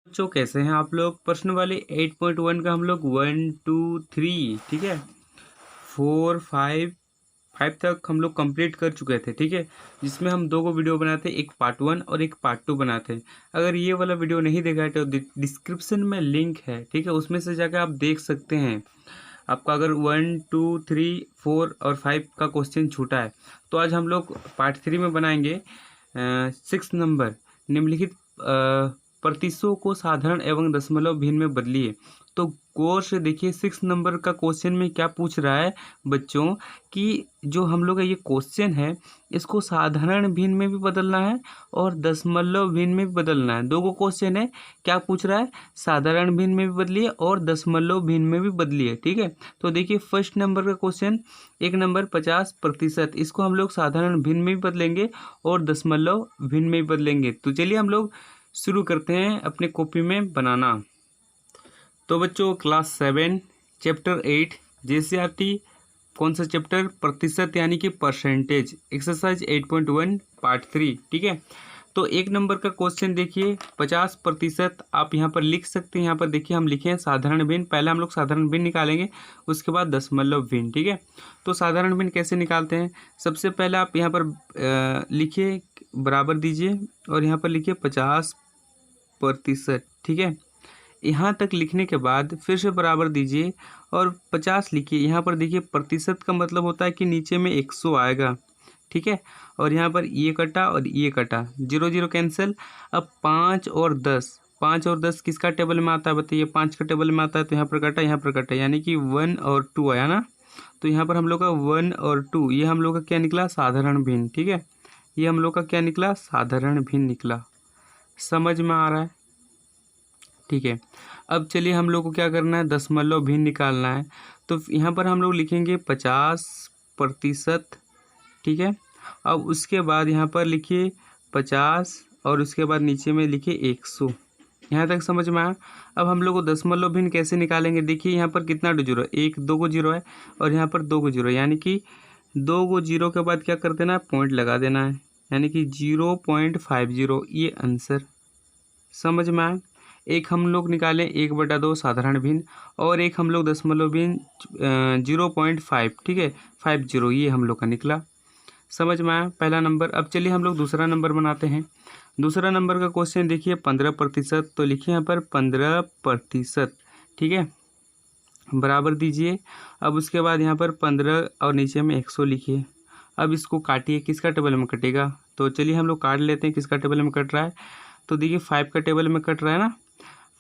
बच्चों कैसे हैं आप लोग। प्रश्न वाले 8.1 का हम लोग 1 2 3 ठीक है 4 5 तक हम लोग कंप्लीट कर चुके थे। ठीक है, जिसमें हम दो को वीडियो बनाते, एक पार्ट 1 और एक पार्ट 2 बनाते हैं। अगर ये वाला वीडियो नहीं देखा है तो डिस्क्रिप्शन में लिंक है, ठीक है, उसमें से जाकर आप देख सकते हैं। आपका अगर 1 2 3 4 और 5 का क्वेश्चन छूटा है तो आज हम लोग पार्ट 3 में बनाएंगे 6 नंबर। निम्नलिखित प्रतिशतों को साधारण एवं दशमलव भिन्न में बदलिए। तो गौर से देखिए 6 नंबर का क्वेश्चन में क्या पूछ रहा है बच्चों कि जो हम लोग का ये क्वेश्चन है इसको साधारण भिन्न में भी बदलना है और दशमलव भिन्न में भी बदलना है। दो को क्वेश्चन है, क्या पूछ रहा है, साधारण भिन्न में भी बदलिए और दशमलव भिन्न में भी बदलिए। ठीक है, तो देखिए फर्स्ट नंबर का क्वेश्चन 1 नंबर 50%, इसको हम लोग साधारण भिन्न में भी बदलेंगे और दशमलव भिन्न में भी बदलेंगे। तो चलिए हम लोग शुरू करते हैं अपने कॉपी में बनाना। तो बच्चों क्लास 7 चैप्टर 8 JCRT कौन सा चैप्टर, प्रतिशत यानी कि परसेंटेज, एक्सरसाइज 8.1 पार्ट 3। ठीक है, तो 1 नंबर का क्वेश्चन देखिए 50%। आप यहाँ पर लिख सकते हैं, यहाँ पर देखिए हम लिखे हैं साधारण भिन्न। पहले हम लोग साधारण भिन्न निकालेंगे, उसके बाद दशमलव भिन्न। ठीक है, तो साधारण भिन्न कैसे निकालते हैं, सबसे पहले आप यहाँ पर लिखिए, बराबर दीजिए और यहाँ पर लिखिए 50%। ठीक है, यहाँ तक लिखने के बाद फिर से बराबर दीजिए और 50 लिखिए। यहाँ पर देखिए प्रतिशत का मतलब होता है कि नीचे में 100 आएगा। ठीक है, और यहाँ पर ये कटा और ये कटा, 0 0 कैंसिल। अब 5 और 10 किसका टेबल में आता है बताइए, 5 का टेबल में आता है। तो यहाँ पर कटा, यहाँ पर कटा, यानी कि 1 और 2 आया ना। तो यहाँ पर हम लोग का 1 और 2, ये हम लोग का क्या निकला, साधारण भिन्न। ठीक है, ये हम लोग का क्या निकला, साधारण भिन्न निकला। समझ में आ रहा है। ठीक है, अब चलिए हम लोग को क्या करना है, दशमलव भिन्न निकालना है। तो यहाँ पर हम लोग लिखेंगे 50%। ठीक है, अब उसके बाद यहाँ पर लिखिए 50 और उसके बाद नीचे में लिखिए 100। यहाँ तक समझ में आया। अब हम लोग को दशमलव भिन्न कैसे निकालेंगे, देखिए यहाँ पर कितना जीरो है, 1 2 को जीरो है और यहाँ पर 2 को जीरो, यानी कि 2 को जीरो के बाद क्या कर देना है, पॉइंट लगा देना है, यानी कि 0.50, ये आंसर। समझ में आया। एक हम लोग निकालें 1/2 साधारण भिन्न और एक हम लोग दशमलव भिन्न 0.5। ठीक है, 50, ये हम लोग का निकला। समझ में आया पहला नंबर। अब चलिए हम लोग दूसरा नंबर बनाते हैं। दूसरा नंबर का क्वेश्चन देखिए 15%। तो लिखिए यहाँ पर 15%। ठीक है, बराबर दीजिए। अब उसके बाद यहाँ पर 15 और नीचे में 100 लिखिए। अब इसको काटिए, किसका टेबल में कटेगा, तो चलिए हम लोग काट लेते हैं किसका टेबल में कट रहा है। तो देखिए 5 का टेबल में कट रहा है ना,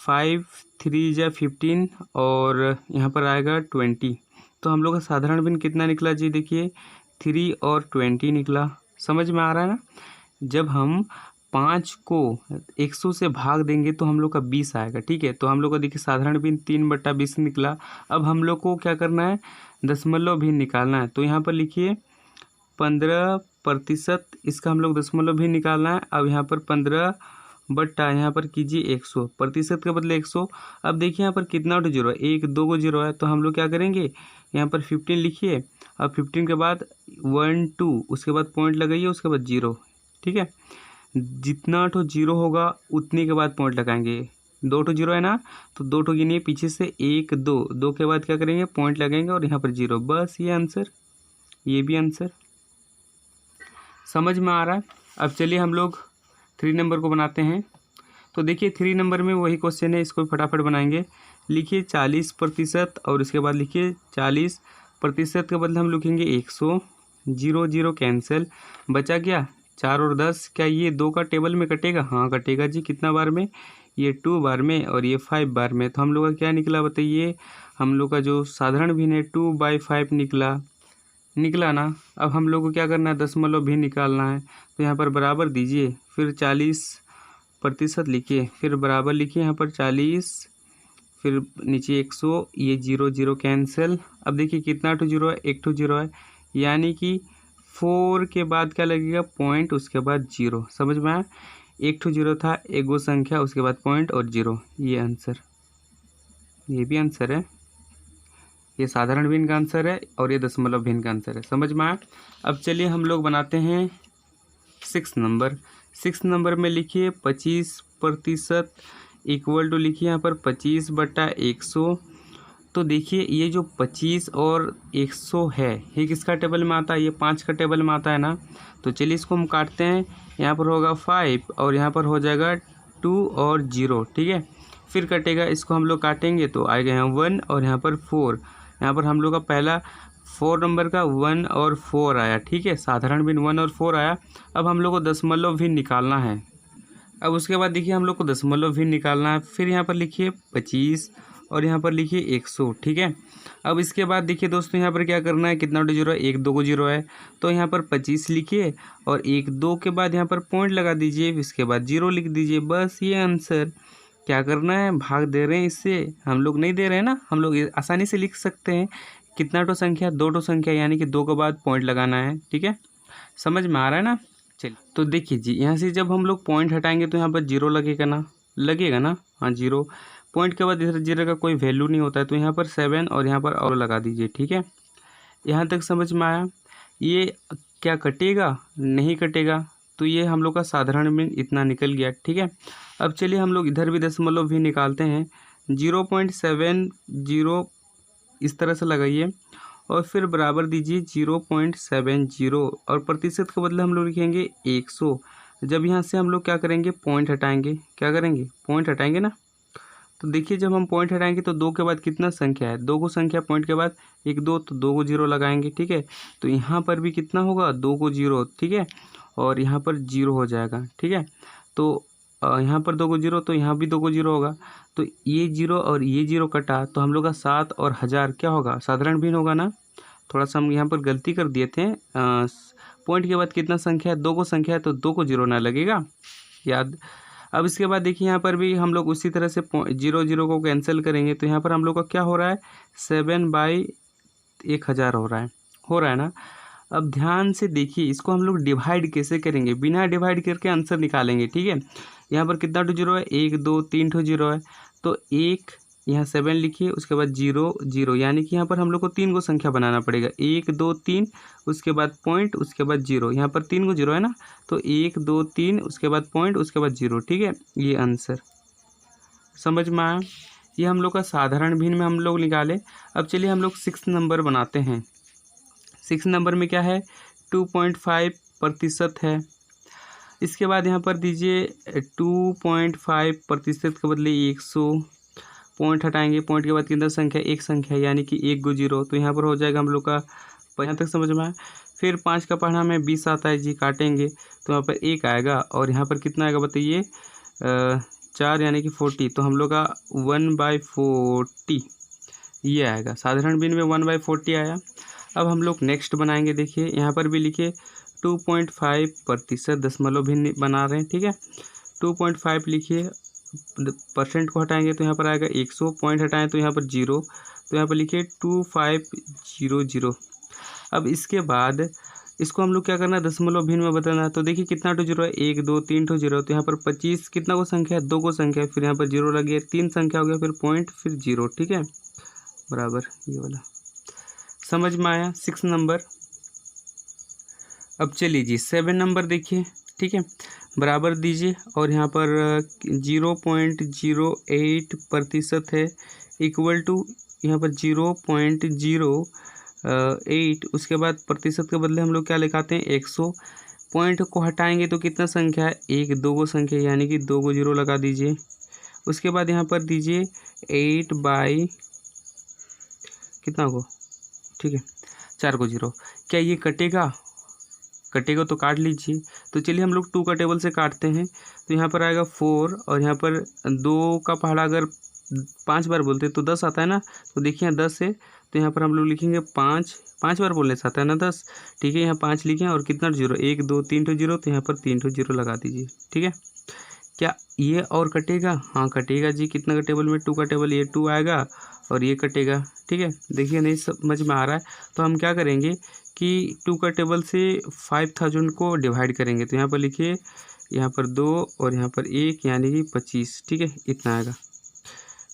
5 3 जा 15 और यहाँ पर आएगा 20। तो हम लोग का साधारण भिन्न कितना निकला जी, देखिए 3 और 20 निकला। समझ में आ रहा है ना। जब हम 5 को 100 से भाग देंगे तो हम लोग का 20 आएगा। ठीक है, तो हम लोग का देखिए साधारण भिन्न 3/20 निकला। अब हम लोग को क्या करना है, दशमलव भिन्न निकालना है। तो यहाँ पर लिखिए 15%, इसका हम लोग दशमलव भिन्न निकालना है। अब यहाँ पर 15 बट्टा यहाँ पर कीजिए 100, प्रतिशत के बदले 100। अब देखिए यहाँ पर कितना तो जीरो है, 1 2 को जीरो है। तो हम लोग क्या करेंगे, यहाँ पर 15 लिखिए। अब 15 के बाद 1 2, उसके बाद पॉइंट लगाइए, उसके बाद 0। ठीक है, जितना तो जीरो होगा उतने के बाद पॉइंट लगाएंगे। 2 तो जीरो है ना, तो 2 तो गिनिए पीछे से, 1 2, 2 के बाद क्या करेंगे, पॉइंट लगाएंगे और यहाँ पर 0। बस ये आंसर, ये भी आंसर। समझ में आ रहा है। अब चलिए हम लोग 3 नंबर को बनाते हैं। तो देखिए 3 नंबर में वही क्वेश्चन है, इसको फटाफट बनाएंगे। लिखिए 40% और उसके बाद लिखिए 40% के बदले हम लिखेंगे 100, 0 0 कैंसिल, बचा क्या 4 और 10। क्या ये 2 का टेबल में कटेगा, हाँ कटेगा जी। कितना बार में, ये 2 बार में और ये 5 बार में। तो हम लोग का क्या निकला बताइए, हम लोग का जो साधारण भिन्न है 2/5 निकला ना। अब हम लोग को क्या करना है, दशमलव भिन्न निकालना है। तो यहाँ पर बराबर दीजिए, फिर 40% लिखिए, फिर बराबर लिखिए यहाँ पर 40, फिर नीचे 100, ये 0 0 कैंसिल। अब देखिए कितना तो जीरो है, 1 तो जीरो है, यानी कि 4 के बाद क्या लगेगा, पॉइंट, उसके बाद 0। समझ में आया। 1 तो जीरो था, एक गो संख्या, उसके बाद पॉइंट और 0, ये आंसर, ये भी आंसर है। ये साधारण भिन्न का आंसर है और ये दशमलव भिन्न का आंसर है। समझ में आया। अब चलिए हम लोग बनाते हैं 6 नंबर। 6 नंबर में लिखिए 25%। इक्वल टू लिखिए यहाँ पर 25/100। तो देखिए ये जो 25 और 100 है ये किसका टेबल में आता है, ये 5 का टेबल में आता है ना। तो चलिए इसको हम काटते हैं। यहाँ पर होगा 5 और यहाँ पर हो जाएगा 2 और 0, ठीक है। फिर कटेगा, इसको हम लोग काटेंगे तो आएगा यहाँ 1 और यहाँ पर 4। यहाँ पर हम लोग का पहला 4 नंबर का 1 और 4 आया, ठीक है। साधारण भिन्न 1 और 4 आया। अब हम लोग को दशमलव भिन्न निकालना है। अब उसके बाद देखिए हम लोग को दशमलव भिन्न निकालना है। फिर यहाँ पर लिखिए 25 और यहाँ पर लिखिए 100, ठीक है। अब इसके बाद देखिए दोस्तों यहाँ पर क्या करना है, कितना टू जीरो है, 1 2 को जीरो है। तो यहाँ पर 25 लिखिए और 1 2 के बाद यहाँ पर पॉइंट लगा दीजिए, इसके बाद 0 लिख दीजिए। बस ये आंसर। क्या करना है, भाग दे रहे हैं इससे, हम लोग नहीं दे रहे हैं ना, हम लोग आसानी से लिख सकते हैं। कितना टो संख्या, 2 टो संख्या, यानी कि 2 के बाद पॉइंट लगाना है, ठीक है। समझ में आ रहा है ना। चलिए तो देखिए जी, यहाँ से जब हम लोग पॉइंट हटाएंगे तो यहाँ पर 0 लगेगा ना, लगेगा ना, हाँ 0। पॉइंट के बाद इधर 0 का कोई वैल्यू नहीं होता है, तो यहाँ पर 7 और यहाँ पर और लगा दीजिए, ठीक है। यहाँ तक समझ में आया। ये क्या कटेगा, नहीं कटेगा, तो ये हम लोग का साधारण भिन्न इतना निकल गया, ठीक है। अब चलिए हम लोग इधर भी दशमलव भी निकालते हैं। 0.70 इस तरह से लगाइए और फिर बराबर दीजिए 0.70 और प्रतिशत के बदले हम लोग लिखेंगे 100। जब यहाँ से हम लोग क्या करेंगे, पॉइंट हटाएंगे। क्या करेंगे, पॉइंट हटाएंगे ना। तो देखिए जब हम पॉइंट हटाएंगे तो 2 के बाद कितना संख्या है, 2 को संख्या, पॉइंट के बाद 1 2, तो 2 को 0 लगाएंगे, ठीक है। तो यहाँ पर भी कितना होगा, 2 को 0, ठीक है। और यहाँ पर 0 हो जाएगा, ठीक है। तो यहाँ पर 2 को 0, तो यहाँ भी 2 को 0 होगा। तो ये 0 और ये 0 कटा, तो हम लोग का 7 और 1000 क्या होगा, साधारण भिन्न होगा ना। थोड़ा सा हम यहाँ पर गलती कर दिए थे। पॉइंट के बाद कितना संख्या है, 2 को संख्या है, तो 2 को 0 ना लगेगा, याद। अब इसके बाद देखिए यहाँ पर भी हम लोग उसी तरह से 0 0 को कैंसिल करेंगे, तो यहाँ पर हम लोग का क्या हो रहा है, 7/1000 हो रहा है ना। अब ध्यान से देखिए, इसको हम लोग डिवाइड कैसे करेंगे, बिना डिवाइड करके आंसर निकालेंगे, ठीक है। यहाँ पर कितना टू 0 है, 1 2 3 टू 0 है। तो 1 यहाँ 7 लिखिए, उसके बाद 0 0, यानी कि यहाँ पर हम लोग को 3 को संख्या बनाना पड़ेगा, 1 2 3, उसके बाद पॉइंट, उसके बाद 0। यहाँ पर 3 को 0 है ना, तो 1 2 3, उसके बाद पॉइंट, उसके बाद 0, ठीक है। ये आंसर समझ में आया। ये हम लोग का साधारण भिन्न में हम लोग निकाले। अब चलिए हम लोग 6 नंबर बनाते हैं। 6 नंबर में क्या है, 2.5% है। इसके बाद यहाँ पर दीजिए 2.5% के बदले 100। पॉइंट हटाएंगे, पॉइंट के बाद कितना संख्या, एक संख्या, यानी कि 1 को 0, तो यहाँ पर हो जाएगा हम लोग का, यहाँ तक समझ में आया। फिर 5 का पढ़ना में 20 आता है जी, काटेंगे तो यहाँ पर 1 आएगा और यहाँ पर कितना आएगा बताइए, 4 यानी कि 40, तो हम लोग का 1/40 ये आएगा। साधारण भिन्न में 1/40 आया। अब हम लोग नेक्स्ट बनाएंगे। देखिए यहाँ पर भी लिखिए 2.5% दशमलव भिन्न बना रहे हैं, ठीक है। 2.5 लिखिए, परसेंट को हटाएंगे तो यहाँ पर आएगा 100, पॉइंट हटाएं तो यहाँ पर 0, तो यहाँ पर लिखिए 2500। अब इसके बाद इसको हम लोग क्या करना है, दशमलव भिन्न में बदलना है। तो देखिए कितना टू 0 है, 1 2 3 टू 0, तो यहाँ पर 25 कितना को संख्या है, 2 को संख्या है, फिर यहाँ पर 0 लग गया, 3 संख्या हो गया, फिर पॉइंट, फिर 0, ठीक है, बराबर ये वाला। समझ में आया 6 नंबर। अब चलिए जी 7 नंबर देखिए, ठीक है, बराबर दीजिए और यहाँ पर 0.08% है, इक्वल टू यहाँ पर 0.08, उसके बाद प्रतिशत के बदले हम लोग क्या लिखाते हैं, 100। पॉइंट को हटाएंगे तो कितना संख्या है, 1 2 को संख्या, यानी कि 2 को 0 लगा दीजिए। उसके बाद यहाँ पर दीजिए 8 बाई कितना को, ठीक है, 4 को 0। क्या ये कटेगा, कटेगा तो काट लीजिए। तो चलिए हम लोग 2 का टेबल से काटते हैं। तो यहाँ पर आएगा 4 और यहाँ पर 2 का पहाड़ा अगर 5 बार बोलते तो 10 आता है ना। तो देखिए यहाँ 10 है, तो यहाँ पर हम लोग लिखेंगे 5 बार बोलने से आता है ना 10, ठीक है। यहाँ 5 लिखें और कितना 0, 1 2 3 टू 0, तो यहाँ पर 3 टू 0 लगा दीजिए, ठीक है। क्या ये और कटेगा, हाँ कटेगा जी। कितना का टेबल में, 2 का टेबल, ये 2 आएगा और ये कटेगा, ठीक है। देखिए नहीं समझ में आ रहा है तो हम क्या करेंगे कि 2 का टेबल से 5000 को डिवाइड करेंगे। तो यहाँ पर लिखिए, यहाँ पर 2 और यहाँ पर 1, यानी कि 25, ठीक है। इतना आएगा,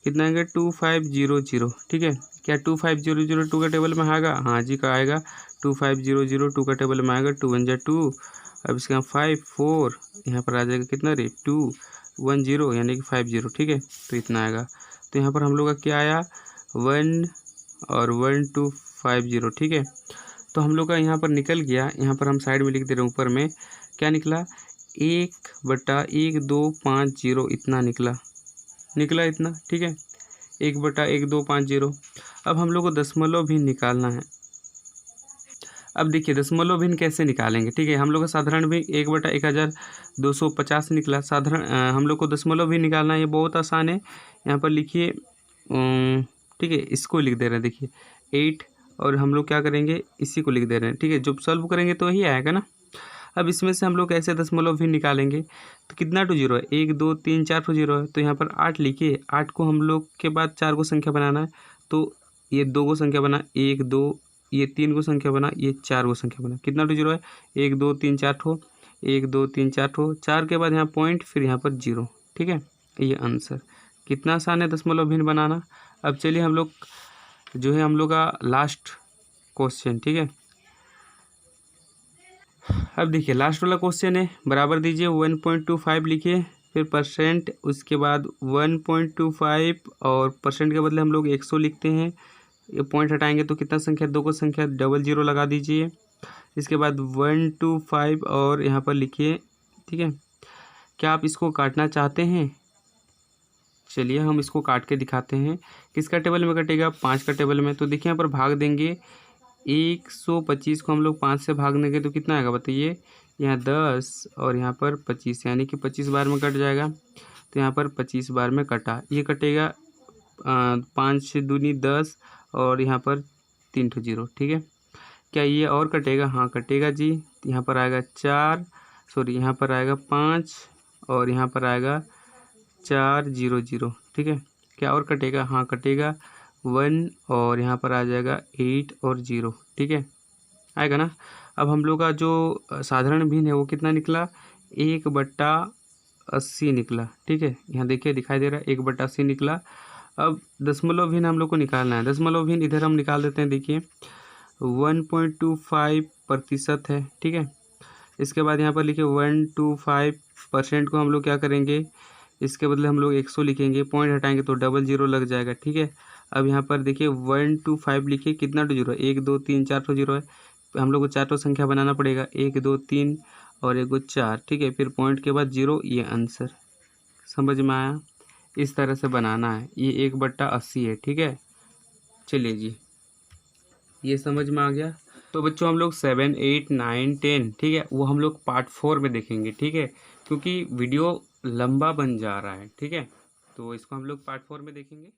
कितना आएगा 2500, ठीक है। क्या 2500 2 का टेबल में आएगा, हाँ जी का आएगा। 2500 2 का टेबल में आएगा, 2 1 जा 2। अब इसका 5 4, यहाँ पर आ जाएगा कितना रे 2, 10 यानी कि 50, ठीक है। तो इतना आएगा। तो यहाँ पर हम लोग का क्या आया 1 और 1250, ठीक है। तो हम लोग का यहाँ पर निकल गया, यहाँ पर हम साइड में लिख दे रहे हैं, ऊपर में क्या निकला 1/1250 इतना निकला इतना, ठीक है। 1/1250। अब हम लोग को दशमलव भिन्न निकालना है। अब देखिए दशमलव भिन्न कैसे निकालेंगे, ठीक है। हम लोग का साधारण भी 1/1250 निकला। साधारण हम लोग को दशमलव भी निकालना है, ये बहुत आसान है। यहाँ पर लिखिए ठीक है, इसको लिख दे रहे हैं, देखिए 8 और हम लोग क्या करेंगे इसी को लिख दे रहे हैं, ठीक है। जब सॉल्व करेंगे तो यही आएगा ना। अब इसमें से हम लोग कैसे दशमलव भी निकालेंगे, तो कितना 2 जीरो है, 1 2 3 4 तो जीरो है। तो यहाँ पर 8 लिखिए, 8 को हम लोग के बाद 4 को संख्या बनाना है। तो ये 2 को संख्या बना, 1 2, ये 3 को संख्या बना, ये 4 को संख्या बना। कितना 2 जीरो है, 1 2 3 4 ठो, 1 2 3 4 ठो, 4 के बाद यहाँ पॉइंट, फिर यहाँ पर 0, ठीक है। ये आंसर। कितना आसान है दशमलव भिन्न बनाना। अब चलिए हम लोग जो है हम लोग का लास्ट क्वेश्चन, ठीक है। अब देखिए लास्ट वाला क्वेश्चन है, बराबर दीजिए 1.25 लिखिए, फिर परसेंट, उसके बाद 1.25 और परसेंट के बदले हम लोग 100 लिखते हैं। ये पॉइंट हटाएंगे तो कितना संख्या, 2 को संख्या, 00 लगा दीजिए। इसके बाद 125 और यहाँ पर लिखिए, ठीक है। क्या आप इसको काटना चाहते हैं? चलिए हम इसको काट के दिखाते हैं। किसका टेबल में कटेगा, 5 का टेबल में। तो देखिए यहाँ पर भाग देंगे, 125 को हम लोग 5 से भाग देंगे तो कितना आएगा बताइए, यहाँ 10 और यहाँ पर 25, यानी कि 25 बार में कट जाएगा। तो यहाँ पर 25 बार में कटा, ये कटेगा 5 दूनी 10 और यहाँ पर 3 ठो जीरो, ठीक है। क्या ये और कटेगा? हाँ कटेगा जी। यहाँ पर आएगा 4, सॉरी यहाँ पर आएगा 5 और यहाँ पर आएगा 4 0 0, ठीक है। क्या और कटेगा? हाँ कटेगा 1 और यहाँ पर आ जाएगा 8 और 0, ठीक है, आएगा ना। अब हम लोग का जो साधारण भिन्न है वो कितना निकला, 1/80 निकला, ठीक है। यहाँ देखिए दिखाई दे रहा है 1/80 निकला। अब दशमलव भिन्न हम लोग को निकालना है। दशमलव भिन्न इधर हम निकाल देते हैं, देखिए 1.25% है, ठीक है। इसके बाद यहाँ पर लिखिए 125% को हम लोग क्या करेंगे, इसके बदले हम लोग 100 लिखेंगे, पॉइंट हटाएंगे तो 00 लग जाएगा, ठीक है। अब यहाँ पर देखिए 125 लिखिए, कितना 2 जीरो है, 1 2 3 4 तो जीरो है। हम लोग को 4 तो संख्या बनाना पड़ेगा, 1 2 3 और 1 4, ठीक है। फिर पॉइंट के बाद 0, ये आंसर। समझ में आया? इस तरह से बनाना है। ये 1/80 है, ठीक है। चलिए जी, ये समझ में आ गया। तो बच्चों हम लोग 7 8 9 10, ठीक है, वो हम लोग पार्ट 4 में देखेंगे, ठीक है, क्योंकि वीडियो लंबा बन जा रहा है, ठीक है। तो इसको हम लोग पार्ट 4 में देखेंगे।